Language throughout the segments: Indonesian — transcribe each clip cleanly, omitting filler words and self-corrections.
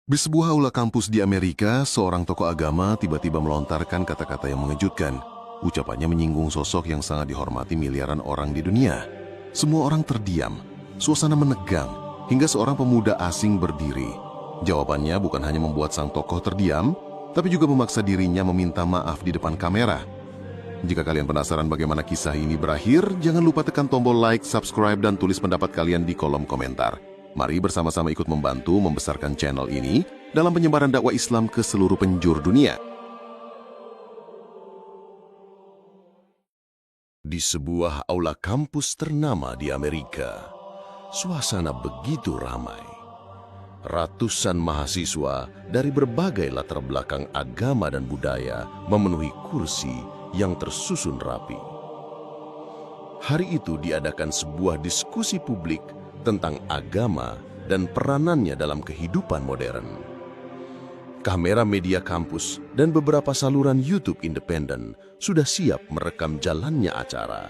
Di sebuah aula kampus di Amerika, seorang tokoh agama tiba-tiba melontarkan kata-kata yang mengejutkan. Ucapannya menyinggung sosok yang sangat dihormati miliaran orang di dunia. Semua orang terdiam, suasana menegang, hingga seorang pemuda asing berdiri. Jawabannya bukan hanya membuat sang tokoh terdiam, tapi juga memaksa dirinya meminta maaf di depan kamera. Jika kalian penasaran bagaimana kisah ini berakhir, jangan lupa tekan tombol like, subscribe, dan tulis pendapat kalian di kolom komentar. Mari bersama-sama ikut membantu membesarkan channel ini dalam penyebaran dakwah Islam ke seluruh penjuru dunia. Di sebuah aula kampus ternama di Amerika, suasana begitu ramai. Ratusan mahasiswa dari berbagai latar belakang agama dan budaya memenuhi kursi yang tersusun rapi. Hari itu diadakan sebuah diskusi publik tentang agama dan peranannya dalam kehidupan modern. Kamera media kampus dan beberapa saluran YouTube independen sudah siap merekam jalannya acara.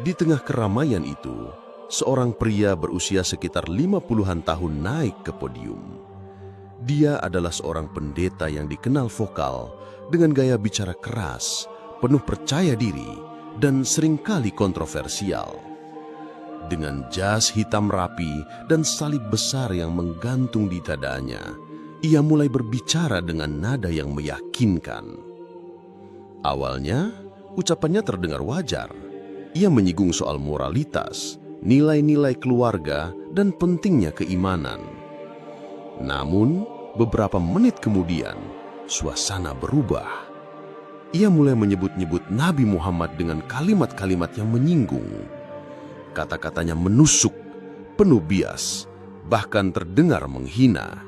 Di tengah keramaian itu, seorang pria berusia sekitar 50-an tahun naik ke podium. Dia adalah seorang pendeta yang dikenal vokal dengan gaya bicara keras, penuh percaya diri, dan seringkali kontroversial. Dengan jas hitam rapi dan salib besar yang menggantung di dadanya, ia mulai berbicara dengan nada yang meyakinkan. Awalnya, ucapannya terdengar wajar. Ia menyinggung soal moralitas, nilai-nilai keluarga, dan pentingnya keimanan. Namun, beberapa menit kemudian, suasana berubah. Ia mulai menyebut-nyebut Nabi Muhammad dengan kalimat-kalimat yang menyinggung. Kata-katanya menusuk, penuh bias, bahkan terdengar menghina.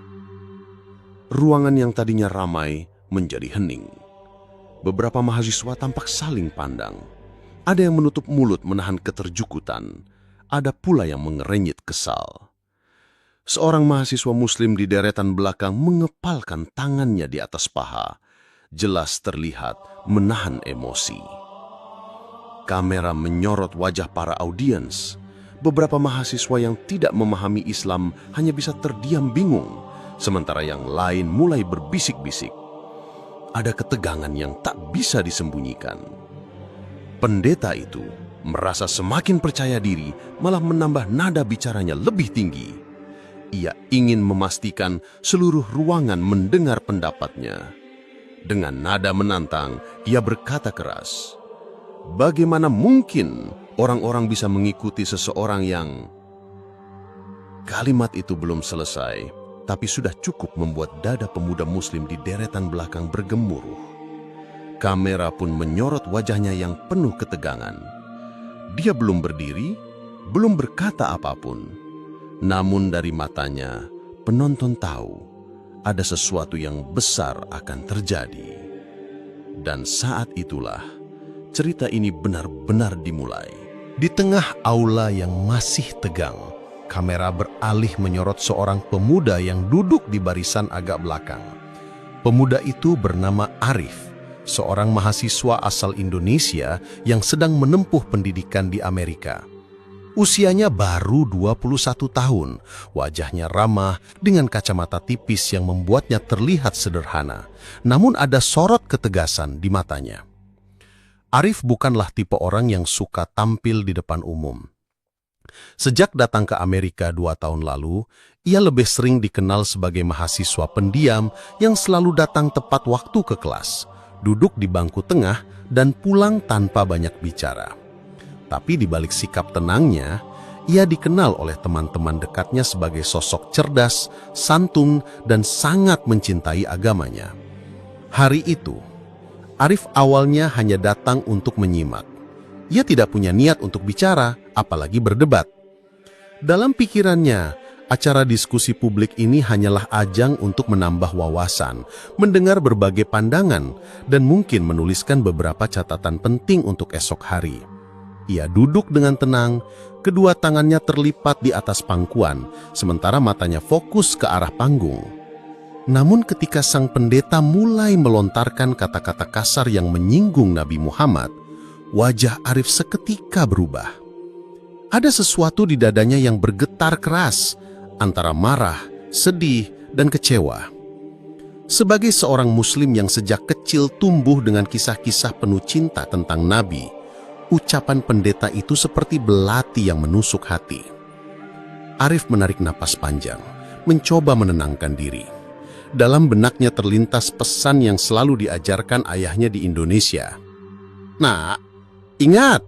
Ruangan yang tadinya ramai menjadi hening. Beberapa mahasiswa tampak saling pandang. Ada yang menutup mulut menahan keterjukutan. Ada pula yang mengerenyit kesal. Seorang mahasiswa muslim di deretan belakang mengepalkan tangannya di atas paha. Jelas terlihat menahan emosi. Kamera menyorot wajah para audiens. Beberapa mahasiswa yang tidak memahami Islam hanya bisa terdiam bingung, sementara yang lain mulai berbisik-bisik. Ada ketegangan yang tak bisa disembunyikan. Pendeta itu merasa semakin percaya diri, malah menambah nada bicaranya lebih tinggi. Ia ingin memastikan seluruh ruangan mendengar pendapatnya. Dengan nada menantang, ia berkata keras, "Bagaimana mungkin orang-orang bisa mengikuti seseorang yang..." Kalimat itu belum selesai, tapi sudah cukup membuat dada pemuda muslim di deretan belakang bergemuruh. Kamera pun menyorot wajahnya yang penuh ketegangan. Dia belum berdiri, belum berkata apapun. Namun dari matanya, penonton tahu ada sesuatu yang besar akan terjadi. Dan saat itulah, cerita ini benar-benar dimulai. Di tengah aula yang masih tegang, kamera beralih menyorot seorang pemuda yang duduk di barisan agak belakang. Pemuda itu bernama Arif, seorang mahasiswa asal Indonesia yang sedang menempuh pendidikan di Amerika. Usianya baru 21 tahun, wajahnya ramah dengan kacamata tipis yang membuatnya terlihat sederhana, namun ada sorot ketegasan di matanya. Arif bukanlah tipe orang yang suka tampil di depan umum. Sejak datang ke Amerika 2 tahun lalu, ia lebih sering dikenal sebagai mahasiswa pendiam yang selalu datang tepat waktu ke kelas, duduk di bangku tengah, dan pulang tanpa banyak bicara. Tapi di balik sikap tenangnya, ia dikenal oleh teman-teman dekatnya sebagai sosok cerdas, santun, dan sangat mencintai agamanya. Hari itu, Arif awalnya hanya datang untuk menyimak. Ia tidak punya niat untuk bicara, apalagi berdebat. Dalam pikirannya, acara diskusi publik ini hanyalah ajang untuk menambah wawasan, mendengar berbagai pandangan, dan mungkin menuliskan beberapa catatan penting untuk esok hari. Ia duduk dengan tenang, kedua tangannya terlipat di atas pangkuan, sementara matanya fokus ke arah panggung. Namun ketika sang pendeta mulai melontarkan kata-kata kasar yang menyinggung Nabi Muhammad, wajah Arif seketika berubah. Ada sesuatu di dadanya yang bergetar keras, antara marah, sedih, dan kecewa. Sebagai seorang muslim yang sejak kecil tumbuh dengan kisah-kisah penuh cinta tentang Nabi, ucapan pendeta itu seperti belati yang menusuk hati. Arif menarik napas panjang, mencoba menenangkan diri. Dalam benaknya terlintas pesan yang selalu diajarkan ayahnya di Indonesia. "Nak, ingat,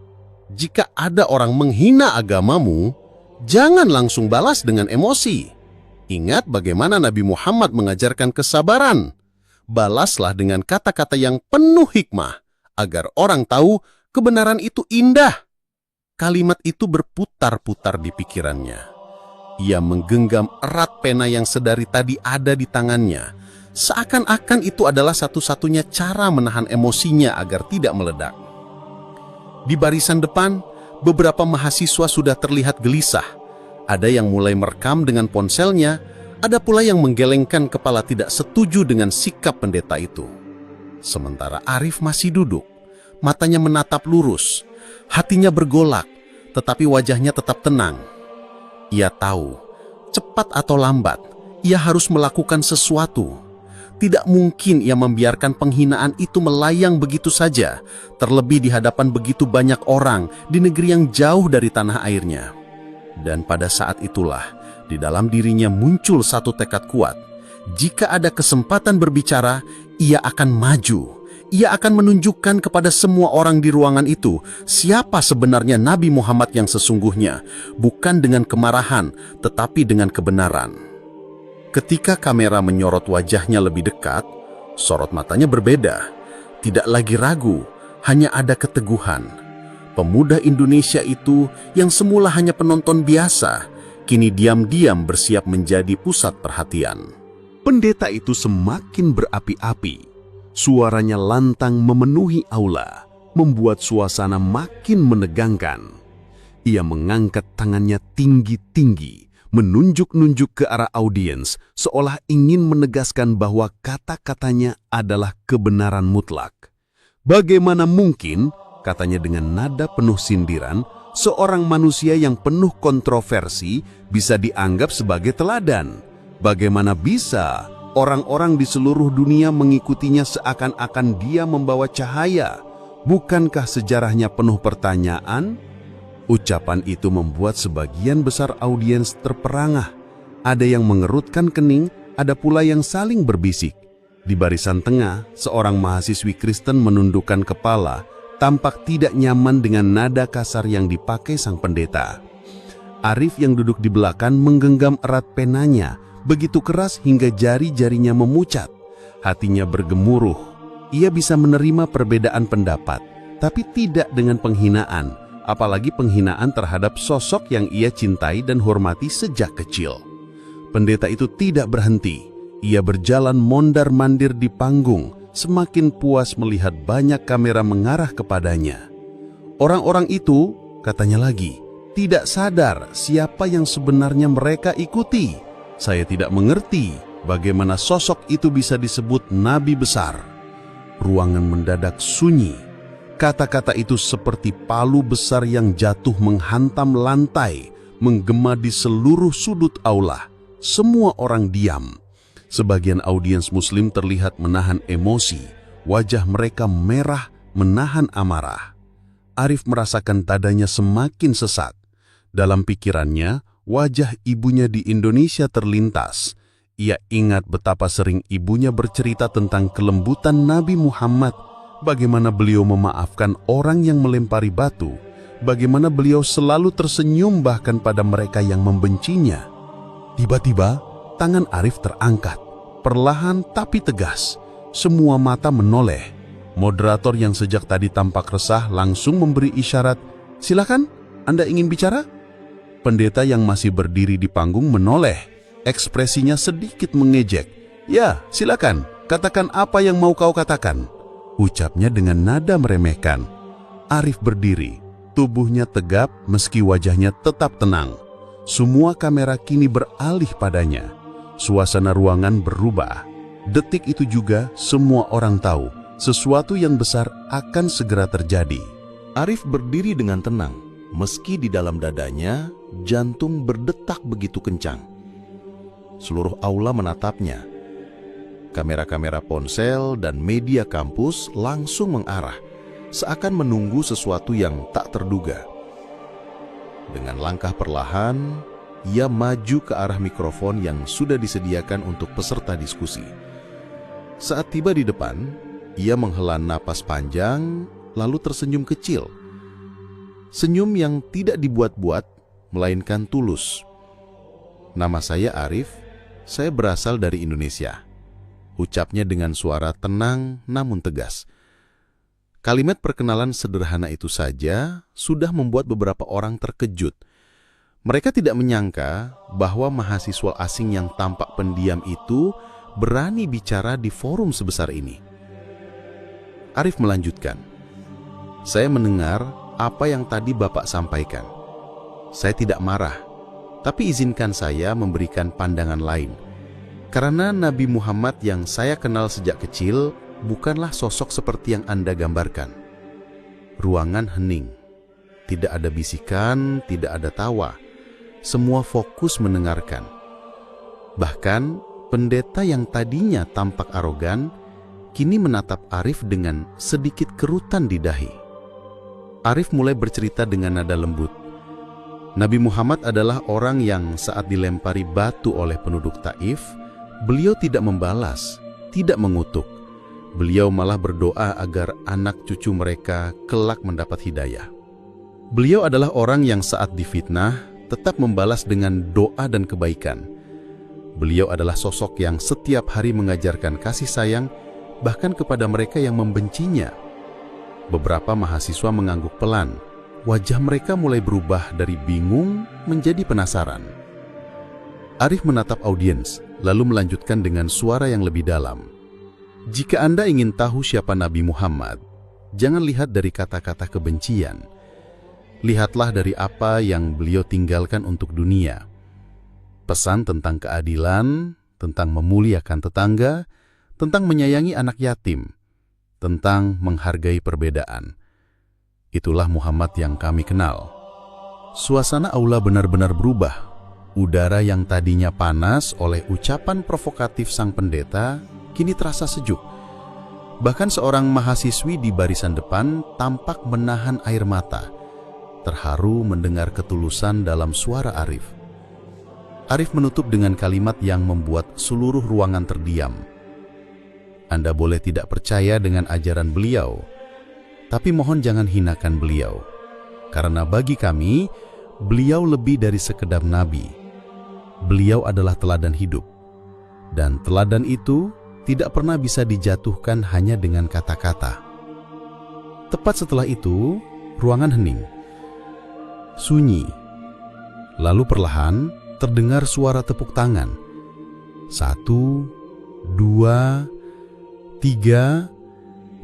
jika ada orang menghina agamamu, jangan langsung balas dengan emosi. Ingat bagaimana Nabi Muhammad mengajarkan kesabaran. Balaslah dengan kata-kata yang penuh hikmah, agar orang tahu kebenaran itu indah." Kalimat itu berputar-putar di pikirannya. Ia menggenggam erat pena yang sedari tadi ada di tangannya, seakan-akan itu adalah satu-satunya cara menahan emosinya agar tidak meledak. Di barisan depan, beberapa mahasiswa sudah terlihat gelisah. Ada yang mulai merekam dengan ponselnya, ada pula yang menggelengkan kepala tidak setuju dengan sikap pendeta itu. Sementara Arif masih duduk, matanya menatap lurus, hatinya bergolak, tetapi wajahnya tetap tenang. Ia tahu, cepat atau lambat, ia harus melakukan sesuatu. Tidak mungkin ia membiarkan penghinaan itu melayang begitu saja, terlebih di hadapan begitu banyak orang di negeri yang jauh dari tanah airnya. Dan pada saat itulah, di dalam dirinya muncul satu tekad kuat. Jika ada kesempatan berbicara, ia akan maju. Ia akan menunjukkan kepada semua orang di ruangan itu siapa sebenarnya Nabi Muhammad yang sesungguhnya, bukan dengan kemarahan, tetapi dengan kebenaran. Ketika kamera menyorot wajahnya lebih dekat, sorot matanya berbeda. Tidak lagi ragu, hanya ada keteguhan. Pemuda Indonesia itu yang semula hanya penonton biasa, kini diam-diam bersiap menjadi pusat perhatian. Pendeta itu semakin berapi-api. Suaranya lantang memenuhi aula, membuat suasana makin menegangkan. Ia mengangkat tangannya tinggi-tinggi, menunjuk-nunjuk ke arah audiens, seolah ingin menegaskan bahwa kata-katanya adalah kebenaran mutlak. Bagaimana mungkin, katanya dengan nada penuh sindiran, seorang manusia yang penuh kontroversi bisa dianggap sebagai teladan? Bagaimana bisa orang-orang di seluruh dunia mengikutinya seakan-akan dia membawa cahaya? Bukankah sejarahnya penuh pertanyaan? Ucapan itu membuat sebagian besar audiens terperangah. Ada yang mengerutkan kening, ada pula yang saling berbisik. Di barisan tengah, seorang mahasiswi Kristen menundukkan kepala, tampak tidak nyaman dengan nada kasar yang dipakai sang pendeta. Arif yang duduk di belakang menggenggam erat penanya, begitu keras hingga jari-jarinya memucat. Hatinya bergemuruh. Ia bisa menerima perbedaan pendapat, tapi tidak dengan penghinaan, apalagi penghinaan terhadap sosok yang ia cintai dan hormati sejak kecil. Pendeta itu tidak berhenti. Ia berjalan mondar-mandir di panggung, semakin puas melihat banyak kamera mengarah kepadanya. Orang-orang itu, katanya lagi, tidak sadar siapa yang sebenarnya mereka ikuti. Saya tidak mengerti bagaimana sosok itu bisa disebut nabi besar. Ruangan mendadak sunyi. Kata-kata itu seperti palu besar yang jatuh menghantam lantai, menggema di seluruh sudut aula. Semua orang diam. Sebagian audiens muslim terlihat menahan emosi. Wajah mereka merah, menahan amarah. Arif merasakan dadanya semakin sesak. Dalam pikirannya, wajah ibunya di Indonesia terlintas. Ia ingat betapa sering ibunya bercerita tentang kelembutan Nabi Muhammad, bagaimana beliau memaafkan orang yang melempari batu, bagaimana beliau selalu tersenyum bahkan pada mereka yang membencinya. Tiba-tiba, tangan Arif terangkat, perlahan tapi tegas. Semua mata menoleh. Moderator yang sejak tadi tampak resah langsung memberi isyarat, "Silakan, Anda ingin bicara?" Pendeta yang masih berdiri di panggung menoleh, ekspresinya sedikit mengejek. "Ya, silakan, katakan apa yang mau kau katakan," ucapnya dengan nada meremehkan. Arif berdiri, tubuhnya tegap meski wajahnya tetap tenang. Semua kamera kini beralih padanya. Suasana ruangan berubah. Detik itu juga semua orang tahu sesuatu yang besar akan segera terjadi. Arif berdiri dengan tenang, meski di dalam dadanya jantung berdetak begitu kencang. seluruh aula menatapnya. Kamera-kamera ponsel dan media kampus langsung mengarah, seakan menunggu sesuatu yang tak terduga. Dengan langkah perlahan, ia maju ke arah mikrofon yang sudah disediakan untuk peserta diskusi. Saat tiba di depan, ia menghela napas panjang, lalu tersenyum kecil. Senyum yang tidak dibuat-buat, melainkan tulus. "Nama saya Arif, saya berasal dari Indonesia," ucapnya dengan suara tenang namun tegas. Kalimat perkenalan sederhana itu saja sudah membuat beberapa orang terkejut. Mereka tidak menyangka bahwa mahasiswa asing yang tampak pendiam itu berani bicara di forum sebesar ini. Arif melanjutkan, "Saya mendengar apa yang tadi Bapak sampaikan. Saya tidak marah, tapi izinkan saya memberikan pandangan lain. Karena Nabi Muhammad yang saya kenal sejak kecil bukanlah sosok seperti yang Anda gambarkan." Ruangan hening. Tidak ada bisikan, tidak ada tawa. Semua fokus mendengarkan. Bahkan pendeta yang tadinya tampak arogan, kini menatap Arif dengan sedikit kerutan di dahi. Arif mulai bercerita dengan nada lembut. Nabi Muhammad adalah orang yang saat dilempari batu oleh penduduk Taif, beliau tidak membalas, tidak mengutuk. Beliau malah berdoa agar anak cucu mereka kelak mendapat hidayah. Beliau adalah orang yang saat difitnah tetap membalas dengan doa dan kebaikan. Beliau adalah sosok yang setiap hari mengajarkan kasih sayang, bahkan kepada mereka yang membencinya. Beberapa mahasiswa mengangguk pelan. Wajah mereka mulai berubah dari bingung menjadi penasaran. Arif menatap audiens, lalu melanjutkan dengan suara yang lebih dalam. "Jika Anda ingin tahu siapa Nabi Muhammad, jangan lihat dari kata-kata kebencian. Lihatlah dari apa yang beliau tinggalkan untuk dunia. Pesan tentang keadilan, tentang memuliakan tetangga, tentang menyayangi anak yatim, tentang menghargai perbedaan. Itulah Muhammad yang kami kenal." Suasana aula benar-benar berubah. Udara yang tadinya panas oleh ucapan provokatif sang pendeta kini terasa sejuk. Bahkan seorang mahasiswi di barisan depan tampak menahan air mata, terharu mendengar ketulusan dalam suara Arif. Arif menutup dengan kalimat yang membuat seluruh ruangan terdiam. "Anda boleh tidak percaya dengan ajaran beliau, tapi mohon jangan hinakan beliau. Karena bagi kami, beliau lebih dari sekedar nabi. Beliau adalah teladan hidup. Dan teladan itu tidak pernah bisa dijatuhkan hanya dengan kata-kata." Tepat setelah itu, ruangan hening. Sunyi. Lalu perlahan terdengar suara tepuk tangan. 1, 2, 3,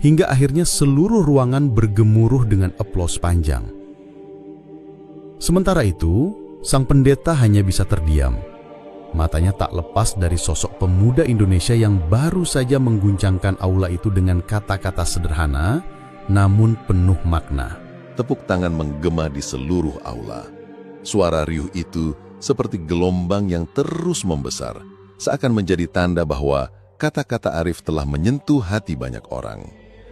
hingga akhirnya seluruh ruangan bergemuruh dengan aplaus panjang. Sementara itu, sang pendeta hanya bisa terdiam. Matanya tak lepas dari sosok pemuda Indonesia yang baru saja mengguncangkan aula itu dengan kata-kata sederhana, namun penuh makna. Tepuk tangan menggema di seluruh aula. Suara riuh itu seperti gelombang yang terus membesar, seakan menjadi tanda bahwa kata-kata Arif telah menyentuh hati banyak orang.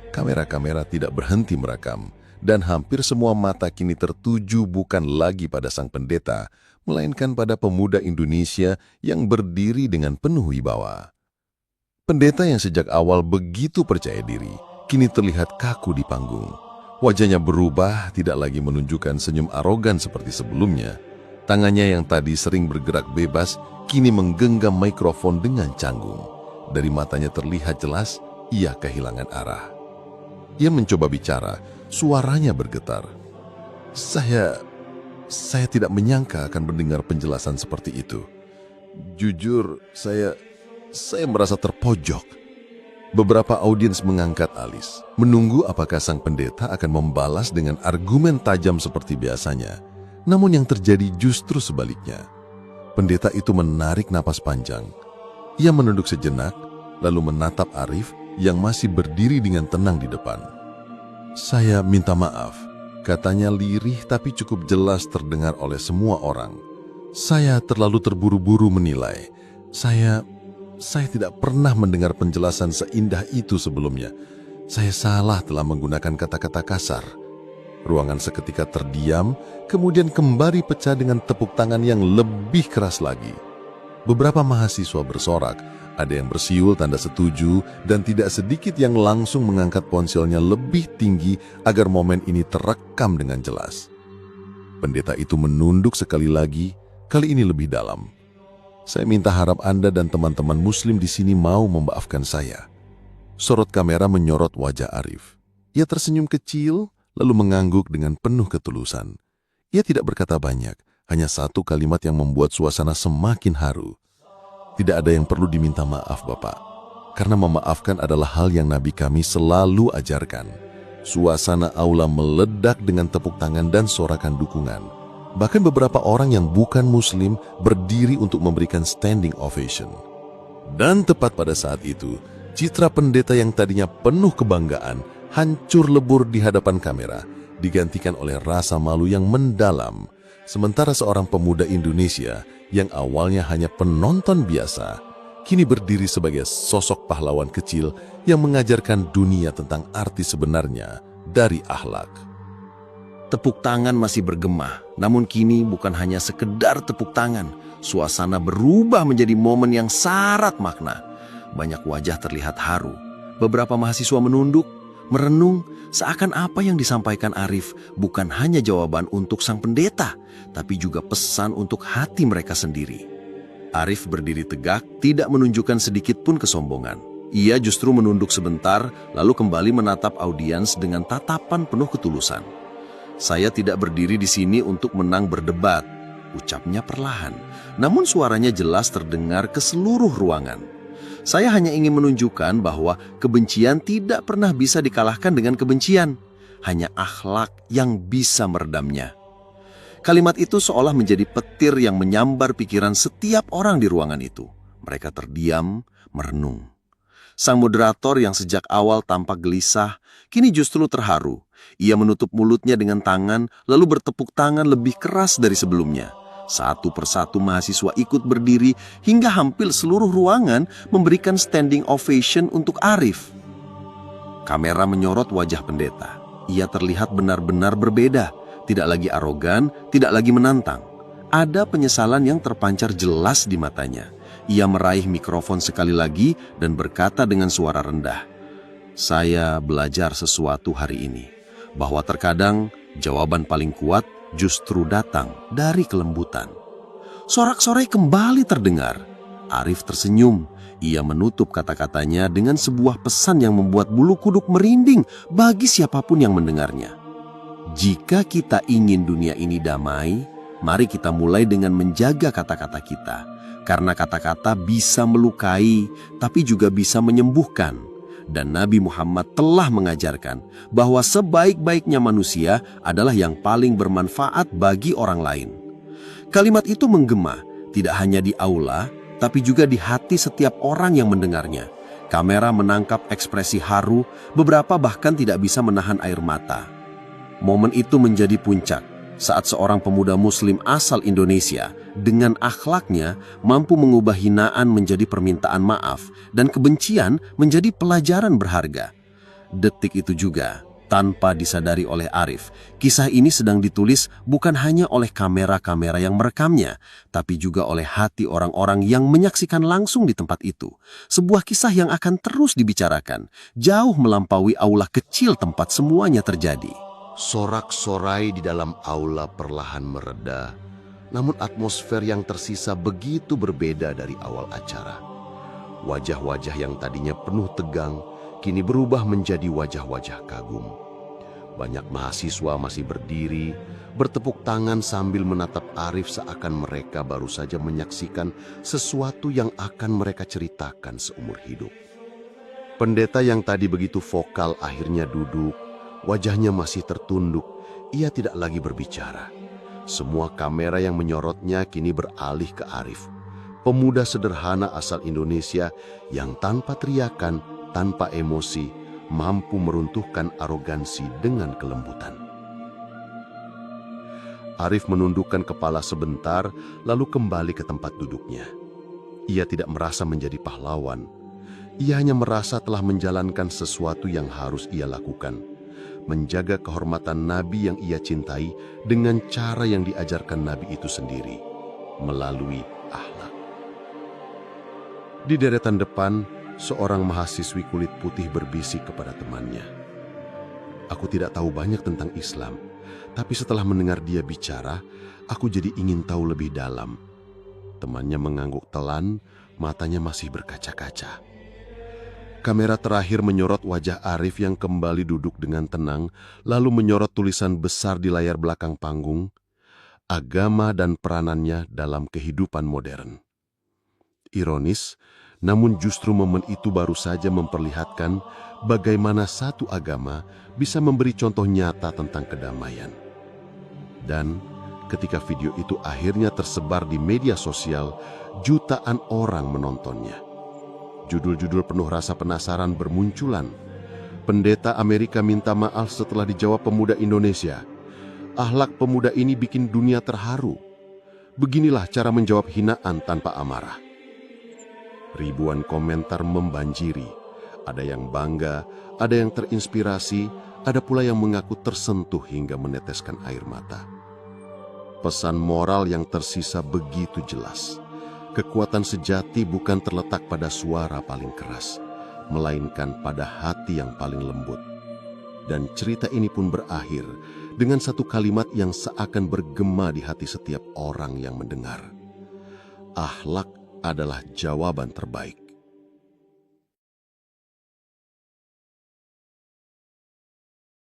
Kamera-kamera tidak berhenti merekam, dan hampir semua mata kini tertuju bukan lagi pada sang pendeta, melainkan pada pemuda Indonesia yang berdiri dengan penuh wibawa. Pendeta yang sejak awal begitu percaya diri, kini terlihat kaku di panggung. Wajahnya berubah, tidak lagi menunjukkan senyum arogan seperti sebelumnya. Tangannya yang tadi sering bergerak bebas, kini menggenggam mikrofon dengan canggung. Dari matanya terlihat jelas, ia kehilangan arah. Ia mencoba bicara, suaranya bergetar. Saya tidak menyangka akan mendengar penjelasan seperti itu. Jujur, saya merasa terpojok. Beberapa audiens mengangkat alis, menunggu apakah sang pendeta akan membalas dengan argumen tajam seperti biasanya. Namun yang terjadi justru sebaliknya. Pendeta itu menarik napas panjang. Ia menunduk sejenak, lalu menatap Arif yang masih berdiri dengan tenang di depan. "Saya minta maaf," katanya lirih tapi cukup jelas terdengar oleh semua orang. "Saya terlalu terburu-buru menilai. Saya tidak pernah mendengar penjelasan seindah itu sebelumnya. Saya salah telah menggunakan kata-kata kasar. Ruangan seketika terdiam, kemudian kembali pecah dengan tepuk tangan yang lebih keras lagi. Beberapa mahasiswa bersorak, ada yang bersiul tanda setuju, dan tidak sedikit yang langsung mengangkat ponselnya lebih tinggi agar momen ini terekam dengan jelas. Pendeta itu menunduk sekali lagi, kali ini lebih dalam. Saya minta harap Anda dan teman-teman Muslim di sini mau memaafkan saya. Sorot kamera menyorot wajah Arif. Ia tersenyum kecil, lalu mengangguk dengan penuh ketulusan. Ia tidak berkata banyak, hanya satu kalimat yang membuat suasana semakin haru. Tidak ada yang perlu diminta maaf, Bapak. Karena memaafkan adalah hal yang Nabi kami selalu ajarkan. Suasana aula meledak dengan tepuk tangan dan sorakan dukungan. Bahkan beberapa orang yang bukan Muslim berdiri untuk memberikan standing ovation. Dan tepat pada saat itu, citra pendeta yang tadinya penuh kebanggaan hancur lebur di hadapan kamera, digantikan oleh rasa malu yang mendalam. Sementara seorang pemuda Indonesia yang awalnya hanya penonton biasa, kini berdiri sebagai sosok pahlawan kecil yang mengajarkan dunia tentang arti sebenarnya dari akhlak. Tepuk tangan masih bergema, namun kini bukan hanya sekedar tepuk tangan. Suasana berubah menjadi momen yang syarat makna. Banyak wajah terlihat haru. Beberapa mahasiswa menunduk, merenung, seakan apa yang disampaikan Arif bukan hanya jawaban untuk sang pendeta, tapi juga pesan untuk hati mereka sendiri. Arif berdiri tegak, tidak menunjukkan sedikit pun kesombongan. Ia justru menunduk sebentar, lalu kembali menatap audiens dengan tatapan penuh ketulusan. Saya tidak berdiri di sini untuk menang berdebat, ucapnya perlahan, namun suaranya jelas terdengar ke seluruh ruangan. Saya hanya ingin menunjukkan bahwa kebencian tidak pernah bisa dikalahkan dengan kebencian. Hanya akhlak yang bisa meredamnya. Kalimat itu seolah menjadi petir yang menyambar pikiran setiap orang di ruangan itu. Mereka terdiam, merenung. Sang moderator yang sejak awal tampak gelisah, kini justru terharu. Ia menutup mulutnya dengan tangan, lalu bertepuk tangan lebih keras dari sebelumnya. Satu persatu mahasiswa ikut berdiri hingga hampir seluruh ruangan memberikan standing ovation untuk Arif. Kamera menyorot wajah pendeta. Ia terlihat benar-benar berbeda, tidak lagi arogan, tidak lagi menantang. Ada penyesalan yang terpancar jelas di matanya. Ia meraih mikrofon sekali lagi dan berkata dengan suara rendah, "Saya belajar sesuatu hari ini, bahwa terkadang jawaban paling kuat justru datang dari kelembutan." Sorak-sorai kembali terdengar. Arif tersenyum. Ia menutup kata-katanya dengan sebuah pesan yang membuat bulu kuduk merinding bagi siapapun yang mendengarnya. Jika kita ingin dunia ini damai, mari kita mulai dengan menjaga kata-kata kita. Karena kata-kata bisa melukai, tapi juga bisa menyembuhkan. Dan Nabi Muhammad telah mengajarkan bahwa sebaik-baiknya manusia adalah yang paling bermanfaat bagi orang lain. Kalimat itu menggema, tidak hanya di aula, tapi juga di hati setiap orang yang mendengarnya. Kamera menangkap ekspresi haru, beberapa bahkan tidak bisa menahan air mata. Momen itu menjadi puncak saat seorang pemuda Muslim asal Indonesia dengan akhlaknya mampu mengubah hinaan menjadi permintaan maaf dan kebencian menjadi pelajaran berharga. Detik itu juga, tanpa disadari oleh Arif, kisah ini sedang ditulis bukan hanya oleh kamera-kamera yang merekamnya, tapi juga oleh hati orang-orang yang menyaksikan langsung di tempat itu. Sebuah kisah yang akan terus dibicarakan, jauh melampaui aula kecil tempat semuanya terjadi. Sorak-sorai di dalam aula perlahan mereda, namun atmosfer yang tersisa begitu berbeda dari awal acara. Wajah-wajah yang tadinya penuh tegang, kini berubah menjadi wajah-wajah kagum. Banyak mahasiswa masih berdiri, bertepuk tangan sambil menatap Arif seakan mereka baru saja menyaksikan sesuatu yang akan mereka ceritakan seumur hidup. Pendeta yang tadi begitu vokal akhirnya duduk, wajahnya masih tertunduk, ia tidak lagi berbicara. Semua kamera yang menyorotnya kini beralih ke Arif, pemuda sederhana asal Indonesia yang tanpa teriakan, tanpa emosi, mampu meruntuhkan arogansi dengan kelembutan. Arif menundukkan kepala sebentar, lalu kembali ke tempat duduknya. Ia tidak merasa menjadi pahlawan. Ia hanya merasa telah menjalankan sesuatu yang harus ia lakukan, menjaga kehormatan Nabi yang ia cintai dengan cara yang diajarkan Nabi itu sendiri, melalui akhlak. Di deretan depan, seorang mahasiswi kulit putih berbisik kepada temannya. Aku tidak tahu banyak tentang Islam, tapi setelah mendengar dia bicara, aku jadi ingin tahu lebih dalam. Temannya mengangguk telan, matanya masih berkaca-kaca. Kamera terakhir menyorot wajah Arif yang kembali duduk dengan tenang, lalu menyorot tulisan besar di layar belakang panggung, "Agama dan peranannya dalam kehidupan modern." Ironis, namun justru momen itu baru saja memperlihatkan bagaimana satu agama bisa memberi contoh nyata tentang kedamaian. Dan ketika video itu akhirnya tersebar di media sosial, jutaan orang menontonnya. Judul-judul penuh rasa penasaran bermunculan. Pendeta Amerika minta maaf setelah dijawab pemuda Indonesia. Akhlak pemuda ini bikin dunia terharu. Beginilah cara menjawab hinaan tanpa amarah. Ribuan komentar membanjiri. Ada yang bangga, ada yang terinspirasi, ada pula yang mengaku tersentuh hingga meneteskan air mata. Pesan moral yang tersisa begitu jelas. Kekuatan sejati bukan terletak pada suara paling keras, melainkan pada hati yang paling lembut. Dan cerita ini pun berakhir dengan satu kalimat yang seakan bergema di hati setiap orang yang mendengar. Akhlak adalah jawaban terbaik.